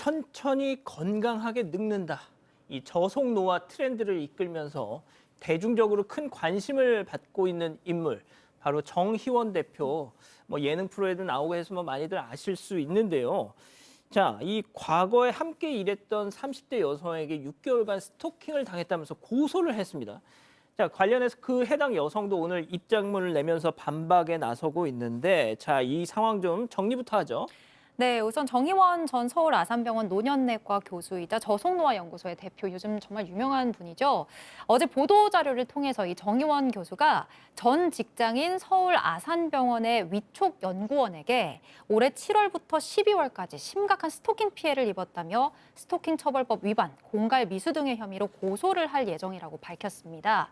천천히 건강하게 늙는다. 이 저속 노화 트렌드를 이끌면서 대중적으로 큰 관심을 받고 있는 인물, 바로 정희원 대표. 예능 프로에도 나오고 해서 많이들 아실 수 있는데요. 자, 이 과거에 함께 일했던 30대 여성에게 6개월간 스토킹을 당했다면서 고소를 했습니다. 자, 관련해서 그 해당 여성도 오늘 입장문을 내면서 반박에 나서고 있는데, 자, 이 상황 좀 정리부터 하죠. 네, 우선 정희원 전 서울 아산병원 노년내과 교수이자 저속노화 연구소의 대표, 요즘 정말 유명한 분이죠. 어제 보도 자료를 통해서 이 정희원 교수가 전 직장인 서울 아산병원의 위촉 연구원에게 올해 7월부터 12월까지 심각한 스토킹 피해를 입었다며 스토킹 처벌법 위반, 공갈 미수 등의 혐의로 고소를 할 예정이라고 밝혔습니다.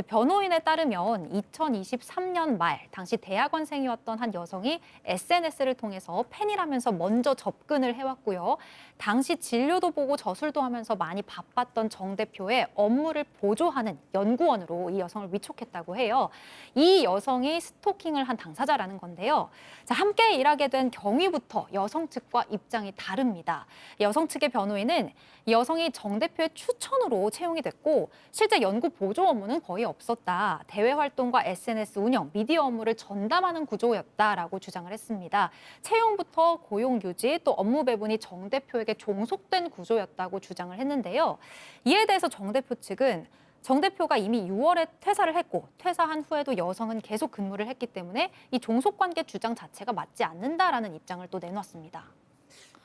변호인에 따르면 2023년 말 당시 대학원생이었던 한 여성이 SNS를 통해서 팬이라면서 먼저 접근을 해왔고요. 당시 진료도 보고 저술도 하면서 많이 바빴던 정 대표의 업무를 보조하는 연구원으로 이 여성을 위촉했다고 해요. 이 여성이 스토킹을 한 당사자라는 건데요. 자, 함께 일하게 된 경위부터 여성 측과 입장이 다릅니다. 여성 측의 변호인은 이 여성이 정 대표의 추천으로 채용이 됐고 실제 연구 보조 업무는 거의 없었다. 대외 활동과 SNS 운영, 미디어 업무를 전담하는 구조였다라고 주장을 했습니다. 채용부터 고용 유지 또 업무 배분이 정 대표에게 종속된 구조였다고 주장을 했는데요. 이에 대해서 정 대표 측은 정 대표가 이미 6월에 퇴사를 했고 퇴사한 후에도 여성은 계속 근무를 했기 때문에 이 종속관계 주장 자체가 맞지 않는다라는 입장을 또 내놨습니다.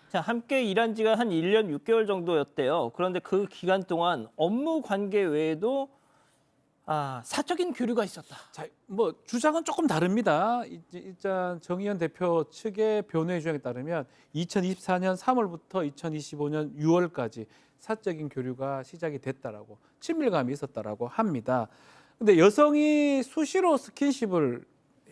자, 함께 일한 지가 한 1년 6개월 정도였대요. 그런데 그 기간 동안 업무 관계 외에도 사적인 교류가 있었다. 자, 주장은 조금 다릅니다. 일단 정의연 대표 측의 변호의 주장에 따르면 2024년 3월부터 2025년 6월까지 사적인 교류가 시작이 됐다라고, 친밀감이 있었다라고 합니다. 근데 여성이 수시로 스킨십을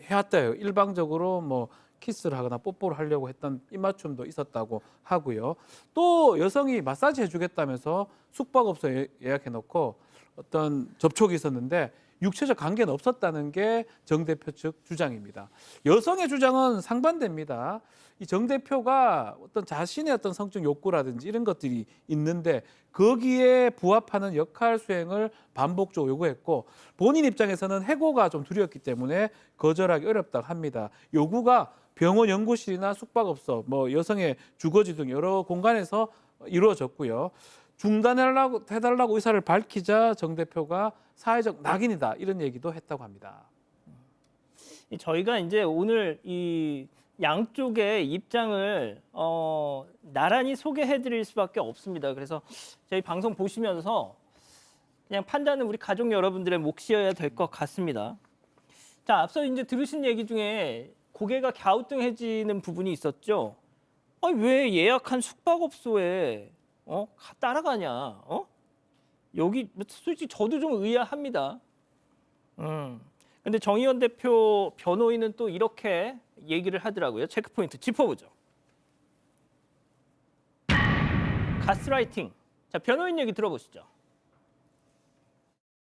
해왔대요. 일방적으로 키스를 하거나 뽀뽀를 하려고 했던 입맞춤도 있었다고 하고요. 또 여성이 마사지 해주겠다면서 숙박업소에 예약해놓고 어떤 접촉이 있었는데 육체적 관계는 없었다는 게 정 대표 측 주장입니다. 여성의 주장은 상반됩니다. 이 정 대표가 어떤 자신의 어떤 성적 욕구라든지 이런 것들이 있는데 거기에 부합하는 역할 수행을 반복적으로 요구했고 본인 입장에서는 해고가 좀 두려웠기 때문에 거절하기 어렵다고 합니다. 요구가 병원 연구실이나 숙박업소, 여성의 주거지 등 여러 공간에서 이루어졌고요. 중단해달라고 의사를 밝히자 정 대표가 사회적 낙인이다 이런 얘기도 했다고 합니다. 저희가 이제 오늘 이 양쪽의 입장을 나란히 소개해드릴 수밖에 없습니다. 그래서 저희 방송 보시면서 그냥 판단은 우리 가족 여러분들의 몫이어야 될 것 같습니다. 자, 앞서 이제 들으신 얘기 중에 고개가 갸우뚱해지는 부분이 있었죠. 왜 예약한 숙박업소에 따라가냐? 여기 솔직히 저도 좀 의아합니다. 근데 정의원 대표 변호인은 또 이렇게 얘기를 하더라고요. 체크포인트 짚어보죠. 가스라이팅. 자, 변호인 얘기 들어보시죠.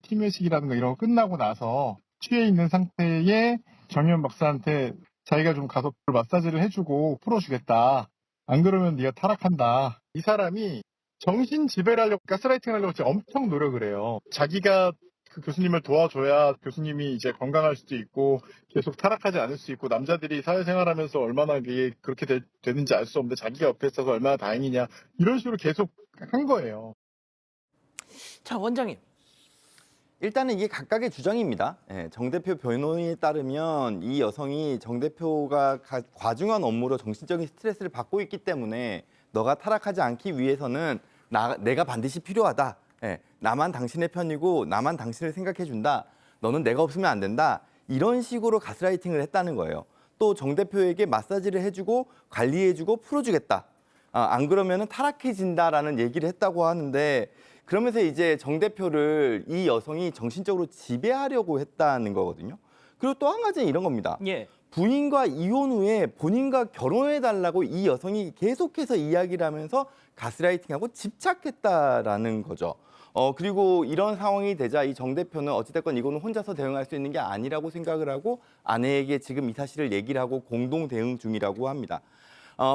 팀회식이라든가 이런 거 끝나고 나서 취해 있는 상태에 정의원 박사한테 자기가 좀 가서 마사지를 해주고 풀어주겠다. 안 그러면 네가 타락한다. 이 사람이 정신지배를 하려고 가스라이팅 하려고 진짜 엄청 노력을 해요. 자기가 그 교수님을 도와줘야 교수님이 이제 건강할 수도 있고 계속 타락하지 않을 수 있고 남자들이 사회생활하면서 얼마나 이게 그렇게 되는지 알 수 없는데 자기가 옆에 있어서 얼마나 다행이냐 이런 식으로 계속 한 거예요. 자, 원장님. 일단은 이게 각각의 주장입니다. 정 대표 변호인에 따르면 이 여성이 정 대표가 과중한 업무로 정신적인 스트레스를 받고 있기 때문에 너가 타락하지 않기 위해서는 내가 반드시 필요하다. 나만 당신의 편이고 나만 당신을 생각해준다. 너는 내가 없으면 안 된다. 이런 식으로 가스라이팅을 했다는 거예요. 또 정 대표에게 마사지를 해주고 관리해주고 풀어주겠다. 안 그러면 타락해진다라는 얘기를 했다고 하는데 그러면서 이제 정 대표를 이 여성이 정신적으로 지배하려고 했다는 거거든요. 그리고 또 한 가지는 이런 겁니다. 예. 부인과 이혼 후에 본인과 결혼해달라고 이 여성이 계속해서 이야기를 하면서 가스라이팅하고 집착했다라는 거죠. 그리고 이런 상황이 되자 이 정 대표는 어찌됐건 이거는 혼자서 대응할 수 있는 게 아니라고 생각을 하고 아내에게 지금 이 사실을 얘기를 하고 공동 대응 중이라고 합니다.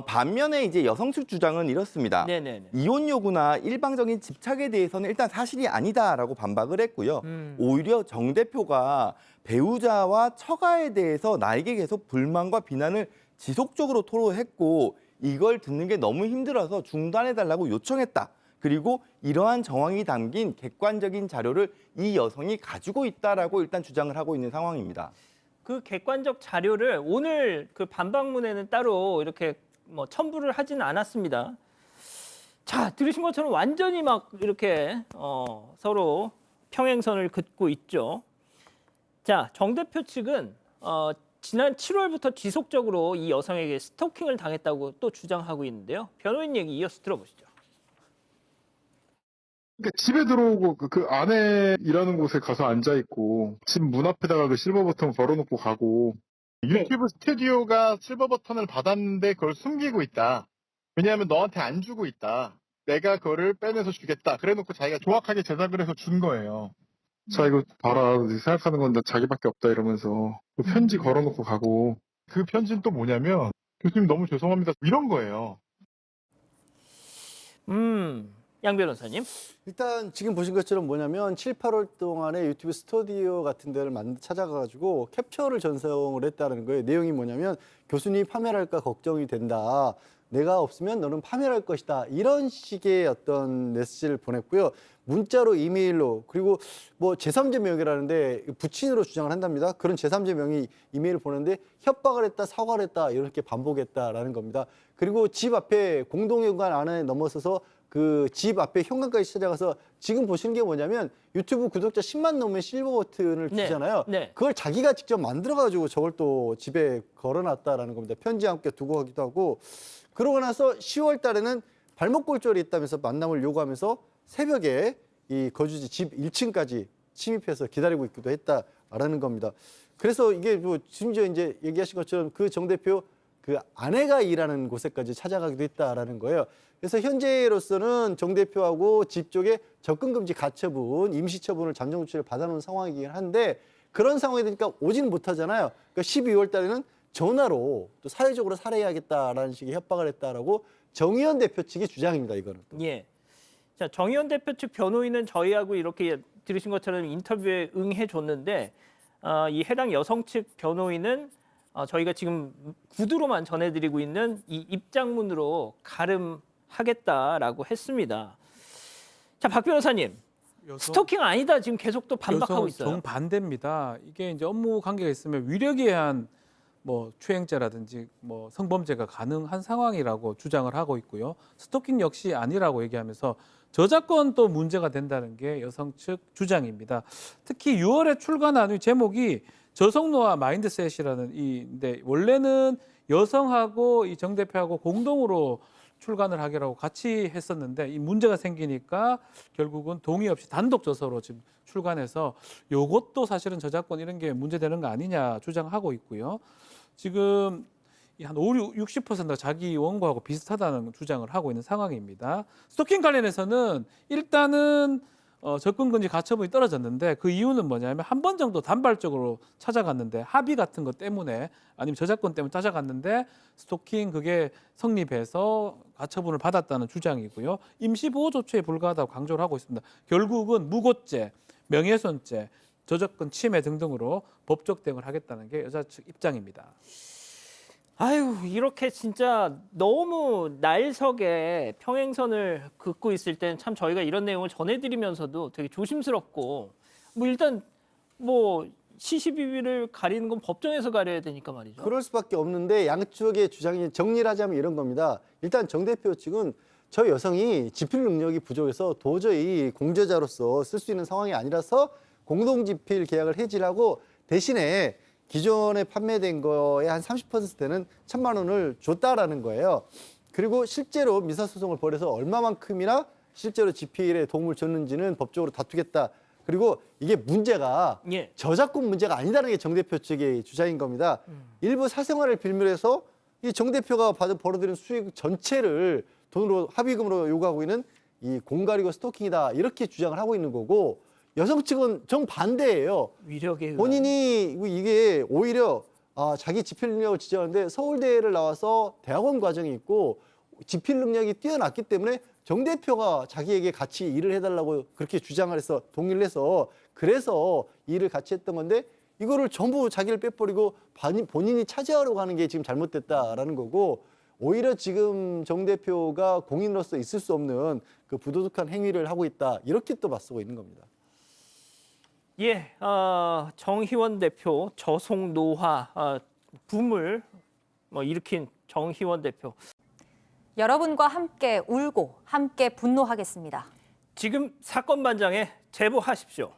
반면에 이제 여성 측 주장은 이렇습니다. 네네네. 이혼 요구나 일방적인 집착에 대해서는 일단 사실이 아니다라고 반박을 했고요. 오히려 정 대표가 배우자와 처가에 대해서 나에게 계속 불만과 비난을 지속적으로 토로했고 이걸 듣는 게 너무 힘들어서 중단해달라고 요청했다. 그리고 이러한 정황이 담긴 객관적인 자료를 이 여성이 가지고 있다라고 일단 주장을 하고 있는 상황입니다. 그 객관적 자료를 오늘 그 반박문에는 따로 이렇게 뭐 첨부를 하지는 않았습니다. 자, 들으신 것처럼 완전히 막 이렇게 서로 평행선을 긋고 있죠. 자, 정 대표 측은 지난 7월부터 지속적으로 이 여성에게 스토킹을 당했다고 또 주장하고 있는데요. 변호인 얘기 이어서 들어보시죠. 그러니까 집에 들어오고 그 안에 일하는 곳에 가서 앉아 있고 집 문 앞에다가 그 실버 버튼 걸어놓고 가고 유튜브 스튜디오가 실버 버튼을 받았는데 그걸 숨기고 있다. 왜냐하면 너한테 안 주고 있다. 내가 그거를 빼내서 주겠다. 그래놓고 자기가 정확하게 제작을 해서 준 거예요. 자 이거 봐라 생각하는 건데 자기밖에 없다 이러면서 그 편지 걸어놓고 가고 그 편지는 또 뭐냐면 교수님 너무 죄송합니다 이런 거예요. 양 변호사님. 일단 지금 보신 것처럼 뭐냐면 7, 8월 동안에 유튜브 스튜디오 같은 데를 찾아가가지고 캡처를 전송을 했다는 거예요. 내용이 뭐냐면 교수님 파멸할까 걱정이 된다. 내가 없으면 너는 파멸할 것이다. 이런 식의 어떤 메시지를 보냈고요. 문자로 이메일로 그리고 뭐 제3자 명의라는데 부친으로 주장을 한답니다. 그런 제3자 명의 이메일을 보냈는데 협박을 했다, 사과를 했다 이렇게 반복했다라는 겁니다. 그리고 집 앞에 공동현관 안에 넘어서서 그 집 앞에 현관까지 찾아가서 지금 보시는 게 뭐냐면 유튜브 구독자 10만 넘으면 실버 버튼을 네, 주잖아요. 네. 그걸 자기가 직접 만들어가지고 저걸 또 집에 걸어놨다라는 겁니다. 편지와 함께 두고 가기도 하고 그러고 나서 10월 달에는 발목 골절이 있다면서 만남을 요구하면서 새벽에 이 거주지 집 1층까지 침입해서 기다리고 있기도 했다라는 겁니다. 그래서 이게 뭐 심지어 이제 얘기하신 것처럼 그 정 대표 그 아내가 일하는 곳에까지 찾아가기도 했다라는 거예요. 그래서 현재로서는 정 대표하고 집 쪽에 접근금지 가처분, 임시처분을 잠정조치를 받아놓은 상황이긴 한데 그런 상황이 되니까 오지는 못하잖아요. 그러니까 12월 달에는 전화로 또 사회적으로 살해하겠다라는 식의 협박을 했다라고 정의원 대표 측의 주장입니다. 이거는. 예. 자, 정의원 대표 측 변호인은 저희하고 이렇게 들으신 것처럼 인터뷰에 응해 줬는데 이 해당 여성 측 변호인은 저희가 지금 구두로만 전해드리고 있는 이 입장문으로 가름하겠다라고 했습니다. 자, 박 변호사님, 스토킹 아니다 지금 계속 또 반박하고 있어요. 정반대입니다. 이게 이제 업무 관계가 있으면 위력에 의한 뭐 추행죄라든지 뭐 성범죄가 가능한 상황이라고 주장을 하고 있고요. 스토킹 역시 아니라고 얘기하면서 저작권도 문제가 된다는 게 여성 측 주장입니다. 특히 6월에 출간한 이 제목이 저성노화 마인드셋이라는 이인데 원래는 여성하고 이 정 대표하고 공동으로 출간을 하기로 같이 했었는데 이 문제가 생기니까 결국은 동의 없이 단독 저서로 지금 출간해서 요것도 사실은 저작권 이런 게 문제되는 거 아니냐 주장하고 있고요. 지금 한 60%가 자기 원고하고 비슷하다는 주장을 하고 있는 상황입니다. 스토킹 관련해서는 일단은 접근금지 가처분이 떨어졌는데 그 이유는 뭐냐면 한 번 정도 단발적으로 찾아갔는데 합의 같은 것 때문에 아니면 저작권 때문에 찾아갔는데 스토킹 그게 성립해서 가처분을 받았다는 주장이고요. 임시보호조치에 불과하다고 강조를 하고 있습니다. 결국은 무고죄, 명예훼손죄, 저작권 침해 등등으로 법적 대응을 하겠다는 게 여자 측 입장입니다. 아유, 이렇게 진짜 너무 날석에 평행선을 긋고 있을 때는 참 저희가 이런 내용을 전해드리면서도 되게 조심스럽고 뭐 일단 뭐 시시비비를 가리는 건 법정에서 가려야 되니까 말이죠. 그럴 수밖에 없는데 양쪽의 주장이 정리를 하자면 이런 겁니다. 일단 정 대표 측은 저 여성이 집필 능력이 부족해서 도저히 공제자로서 쓸 수 있는 상황이 아니라서 공동집필 계약을 해지하고 대신에 기존에 판매된 거에 한 30% 되는 1,000만 원을 줬다라는 거예요. 그리고 실제로 민사소송을 벌여서 얼마만큼이나 실제로 집필에 도움을 줬는지는 법적으로 다투겠다. 그리고 이게 문제가 예. 저작권 문제가 아니다는 게 정 대표 측의 주장인 겁니다. 일부 사생활을 빌미해서 이 정 대표가 벌어들인 수익 전체를 돈으로 합의금으로 요구하고 있는 이 공갈이고 스토킹이다 이렇게 주장을 하고 있는 거고 여성 측은 정반대예요. 위력에 의한. 본인이 이게 오히려 자기 지필 능력을 지적하는데 서울대를 나와서 대학원 과정이 있고 지필 능력이 뛰어났기 때문에 정 대표가 자기에게 같이 일을 해달라고 그렇게 주장을 해서 동의를 해서 그래서 일을 같이 했던 건데 이거를 전부 자기를 빼버리고 본인이 차지하려고 하는 게 지금 잘못됐다라는 거고 오히려 지금 정 대표가 공인으로서 있을 수 없는 그 부도덕한 행위를 하고 있다 이렇게 또 맞서고 있는 겁니다. 예, 정희원 대표 저속 노화 붐을 일으킨 정희원 대표. 여러분과 함께 울고 함께 분노하겠습니다. 지금 사건 반장에 제보하십시오.